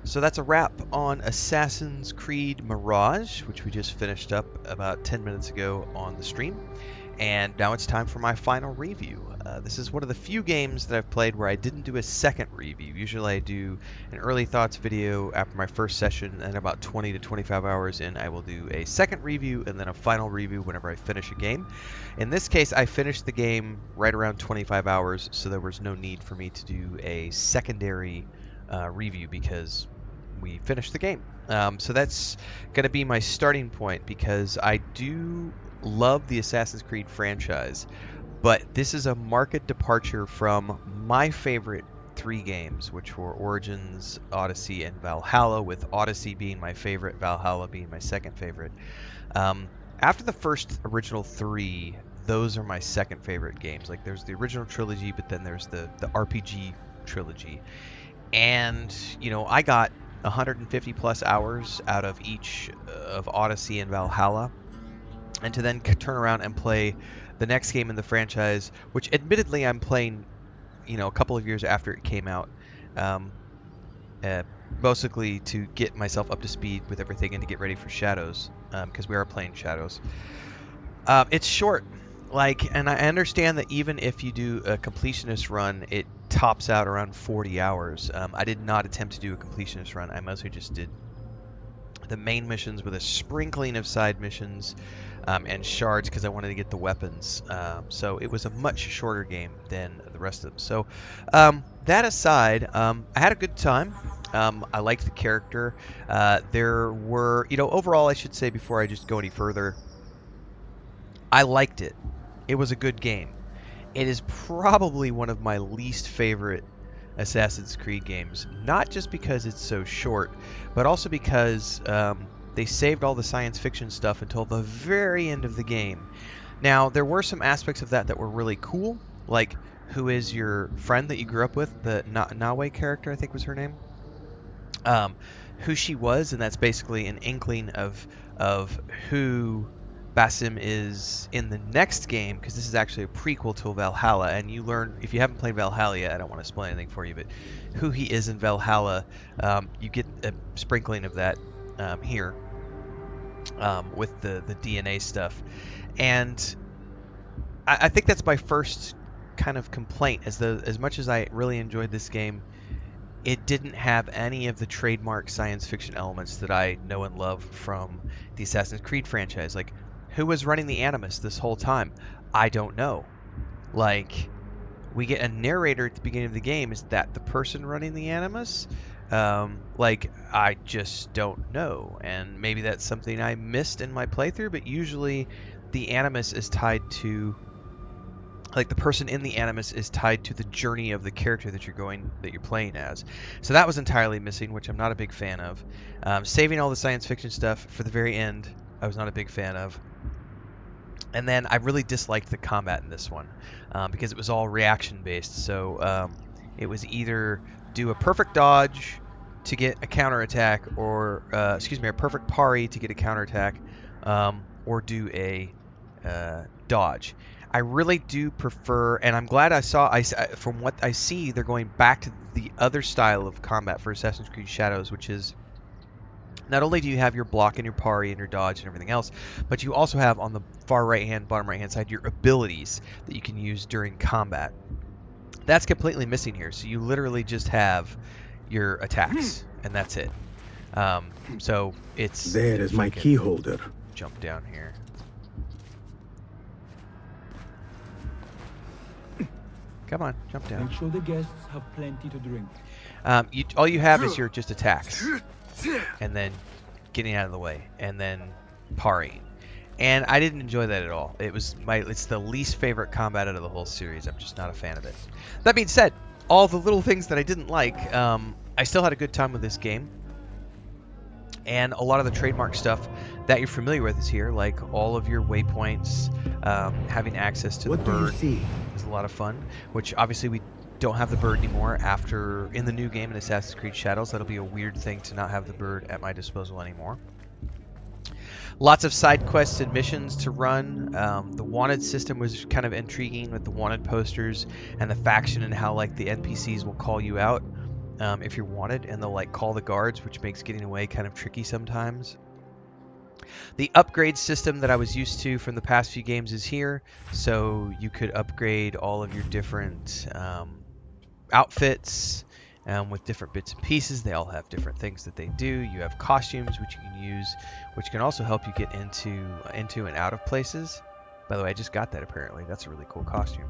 So that's a wrap on Assassin's Creed Mirage, which we just finished up about 10 minutes ago on the stream. And now it's time for my final review. This is one of the few games that I've played where I didn't do a second review. Usually I do an early thoughts video after my first session, and about 20 to 25 hours in, I will do a second review and then a final review whenever I finish a game. In this case, I finished the game right around 25 hours, so there was no need for me to do a secondary review because we finished the game. So that's going to be my starting point because I do love the Assassin's Creed franchise, but this is a marked departure from my favorite three games, which were Origins, Odyssey, and Valhalla, with Odyssey being my favorite, Valhalla being my second favorite. After the first original three, those are my second favorite games. Like, there's the original trilogy, but then there's the RPG trilogy. And, you know, I got 150 plus hours out of each of Odyssey and Valhalla. And to then turn around and play the next game in the franchise, which admittedly I'm playing, you know, a couple of years after it came out, basically to get myself up to speed with everything and to get ready for Shadows, because we are playing Shadows. It's short, and I understand that even if you do a completionist run, it tops out around 40 hours. I did not attempt to do a completionist run. I mostly just did the main missions with a sprinkling of side missions and shards because I wanted to get the weapons. So it was a much shorter game than the rest of them. So that aside, I had a good time. I liked the character. There were, you know, overall, I should say before I just go any further, I liked it. It was a good game. It is probably one of my least favorite Assassin's Creed games, not just because it's so short, but also because they saved all the science fiction stuff until the very end of the game. Now, there were some aspects of that were really cool, like who is your friend that you grew up with, the Nawe character, I think was her name, who she was, and that's basically an inkling of who Basim is in the next game, because this is actually a prequel to Valhalla, and you learn, if you haven't played Valhalla yet, I don't want to spoil anything for you, but who he is in Valhalla, you get a sprinkling of that here with the DNA stuff. And I think that's my first kind of complaint, as much as I really enjoyed this game, it didn't have any of the trademark science fiction elements that I know and love from the Assassin's Creed franchise. Like, who was running the Animus this whole time? I don't know. Like, we get a narrator at the beginning of the game. Is that the person running the Animus? I just don't know. And maybe that's something I missed in my playthrough, but usually the Animus is tied to, like, the person in the Animus is tied to the journey of the character that you're playing as. So that was entirely missing, which I'm not a big fan of. Saving all the science fiction stuff for the very end, I was not a big fan of. And then I really disliked the combat in this one because it was all reaction based. So it was either do a perfect dodge to get a counterattack, or a perfect parry to get a counterattack, or do a dodge. I really do prefer, and I'm glad from what I see, they're going back to the other style of combat for Assassin's Creed Shadows, which is not only do you have your block and your parry and your dodge and everything else, but you also have on the far right hand, bottom right hand side, your abilities that you can use during combat. That's completely missing here. So you literally just have your attacks, and that's it. So it's... There is my key holder. Jump down here. Come on, jump down. Make sure the guests have plenty to drink. All you have is your just attacks, and then getting out of the way, and then parrying. And I didn't enjoy that at all. It's the least favorite combat out of the whole series. I'm just not a fan of it. That being said, all the little things that I didn't like, I still had a good time with this game. And a lot of the trademark stuff that you're familiar with is here, like all of your waypoints, having access to the bird is a lot of fun, which obviously we don't have the bird anymore in the new game in Assassin's Creed Shadows. That'll be a weird thing to not have the bird at my disposal anymore. Lots of side quests and missions to run. The wanted system was kind of intriguing with the wanted posters and the faction and how, like, the NPCs will call you out. if you're wanted, and they'll like call the guards, which makes getting away kind of tricky sometimes. The upgrade system that I was used to from the past few games is here, so you could upgrade all of your different outfits with different bits and pieces. They all have different things that they do. You have costumes which you can use, which can also help you get into and out of places. By the way, I just got that apparently. That's a really cool costume.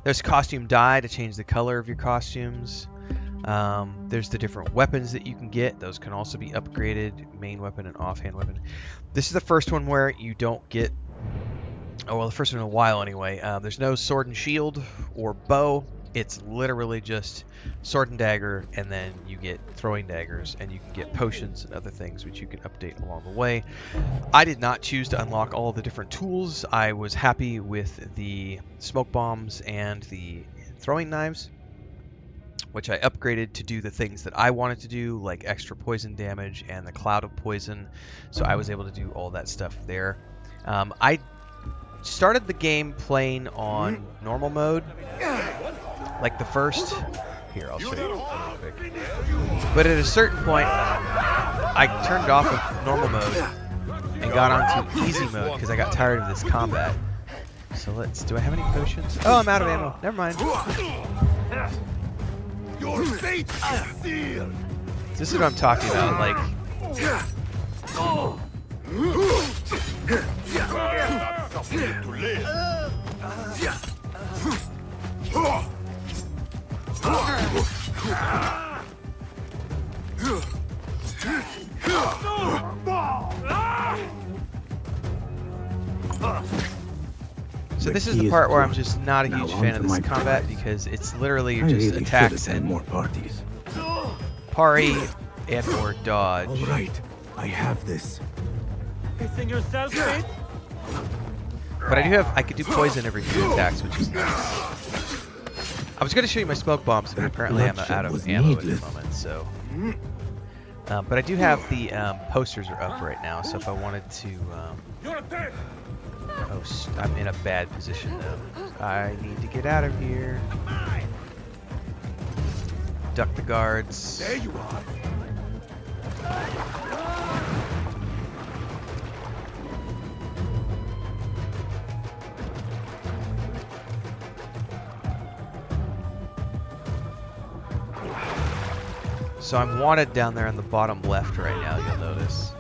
There's costume dye to change the color of your costumes. There's the different weapons that you can get. Those can also be upgraded, main weapon and offhand weapon. This is the first one where you don't get, oh well, the first one in a while anyway. There's no sword and shield or bow. It's literally just sword and dagger, and then you get throwing daggers, and you can get potions and other things which you can update along the way. I did not choose to unlock all the different tools. I was happy with the smoke bombs and the throwing knives, which I upgraded to do the things that I wanted to do, like extra poison damage and the cloud of poison. So I was able to do all that stuff there. I started the game playing on normal mode, like the first. Here, I'll show you real quick. But at a certain point, I turned it off of normal mode and got onto easy mode because I got tired of this combat. So do I have any potions? Oh, I'm out of ammo. Never mind. Your fate is sealed. This is what I'm talking about, like... To live. So this is the part where I'm just not a huge fan of this combat because it's literally just attacks and more parties. parry and or dodge. All right, I have this. Pissing yourself, kid? But I could do poison every few attacks, which is nice. I was going to show you my smoke bombs, but apparently I'm out of ammo at the moment, so... but I do have the posters are up right now, so if I wanted to... oh, I'm in a bad position though. I need to get out of here. Duck the guards. There you are. So I'm wanted down there on the bottom left right now, you'll notice.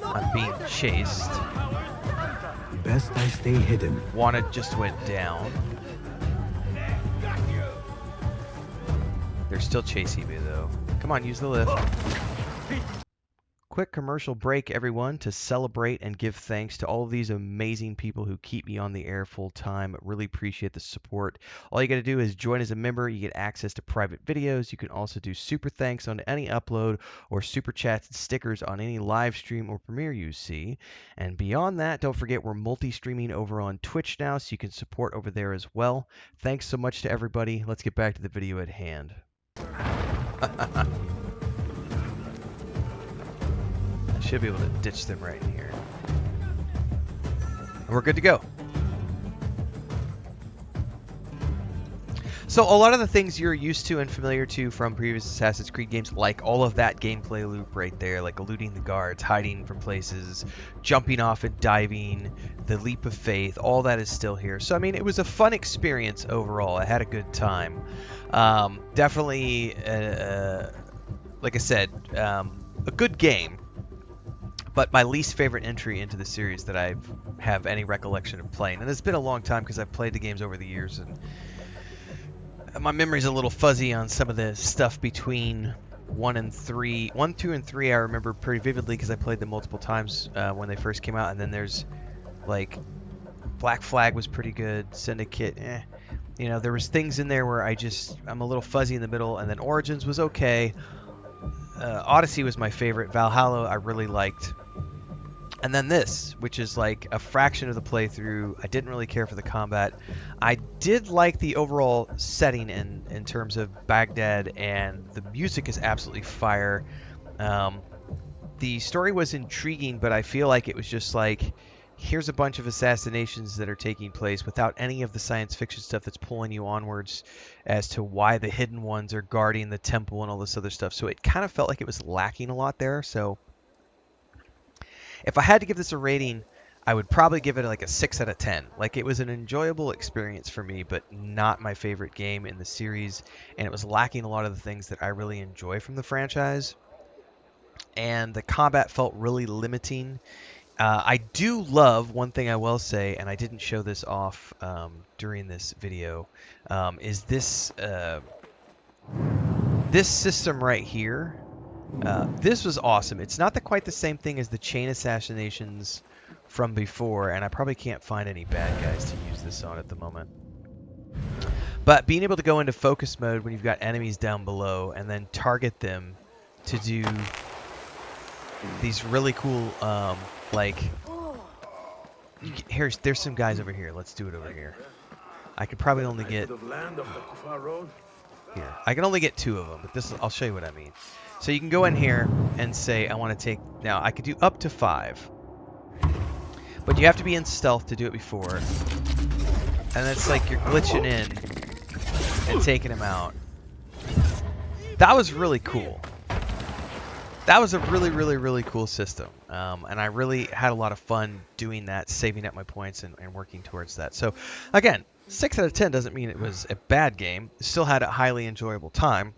I'm being chased. Best I stay hidden. Wanted just went down. They're still chasing me though. Come on, use the lift. Quick commercial break, everyone, to celebrate and give thanks to all of these amazing people who keep me on the air full time. Really appreciate the support. All you got to do is join as a member. You get access to private videos. You can also do super thanks on any upload or super chats and stickers on any live stream or premiere you see. And beyond that, don't forget we're multi-streaming over on Twitch now, so you can support over there as well. Thanks so much to everybody. Let's get back to the video at hand. Should be able to ditch them right in here. And we're good to go. So a lot of the things you're used to and familiar to from previous Assassin's Creed games, like all of that gameplay loop right there, like eluding the guards, hiding from places, jumping off and diving, the leap of faith, all that is still here. So I mean, it was a fun experience overall. I had a good time. Definitely, like I said, a good game. But my least favorite entry into the series that I have any recollection of playing. And it's been a long time because I've played the games over the years, and my memory's a little fuzzy on some of the stuff between 1 and 3. 1, 2, and 3 I remember pretty vividly because I played them multiple times when they first came out. And then there's, like, Black Flag was pretty good. Syndicate, You know, there was things in there where I'm a little fuzzy in the middle. And then Origins was okay. Odyssey was my favorite. Valhalla I really liked. And then this, which is like a fraction of the playthrough. I didn't really care for the combat. I did like the overall setting in terms of Baghdad, and the music is absolutely fire. The story was intriguing, but I feel like it was just like, here's a bunch of assassinations that are taking place without any of the science fiction stuff that's pulling you onwards as to why the hidden ones are guarding the temple and all this other stuff. So it kind of felt like it was lacking a lot there. So if I had to give this a rating, I would probably give it like a 6 out of 10. Like, it was an enjoyable experience for me, but not my favorite game in the series, and it was lacking a lot of the things that I really enjoy from the franchise. And the combat felt really limiting. I do love, one thing I will say, and I didn't show this off during this video, is this system right here. This was awesome. It's not quite the same thing as the chain assassinations from before, and I probably can't find any bad guys to use this on at the moment. But being able to go into focus mode when you've got enemies down below and then target them to do these really cool, there's some guys over here. Let's do it over here. I could probably only get here. I can only get 2 of them, but I'll show you what I mean. So you can go in here and say, I want to take, now I could do up to 5, but you have to be in stealth to do it before, and it's like you're glitching in and taking him out. That was really cool. That was a really, really, really cool system, and I really had a lot of fun doing that, saving up my points and working towards that. So again, 6 out of 10 doesn't mean it was a bad game. Still had a highly enjoyable time.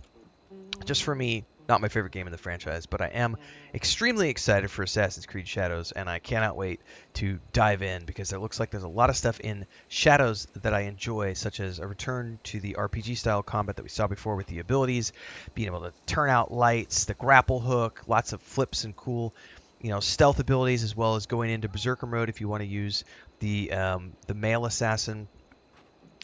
Just for me, not my favorite game in the franchise, but I am extremely excited for Assassin's Creed Shadows, and I cannot wait to dive in because it looks like there's a lot of stuff in Shadows that I enjoy, such as a return to the RPG-style combat that we saw before with the abilities, being able to turn out lights, the grapple hook, lots of flips and cool, stealth abilities, as well as going into Berserker mode if you want to use the male assassin.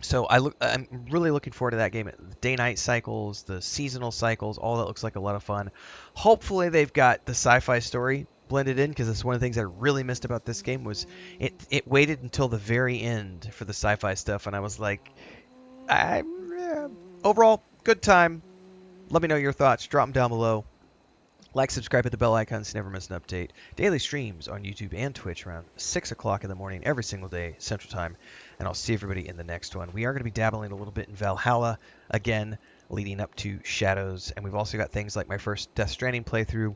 So I'm really looking forward to that game. The day-night cycles, the seasonal cycles, all that looks like a lot of fun. Hopefully they've got the sci-fi story blended in, because that's one of the things I really missed about this game was it waited until the very end for the sci-fi stuff, and I was like, overall, good time. Let me know your thoughts. Drop them down below. Like, subscribe, hit the bell icon so you never miss an update. Daily streams on YouTube and Twitch around 6 o'clock in the morning every single day, Central Time. And I'll see everybody in the next one. We are going to be dabbling a little bit in Valhalla, again, leading up to Shadows. And we've also got things like my first Death Stranding playthrough.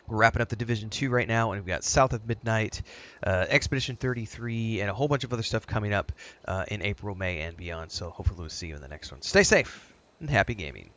We're wrapping up the Division 2 right now, and we've got South of Midnight, Expedition 33, and a whole bunch of other stuff coming up in April, May, and beyond. So hopefully we'll see you in the next one. Stay safe, and happy gaming.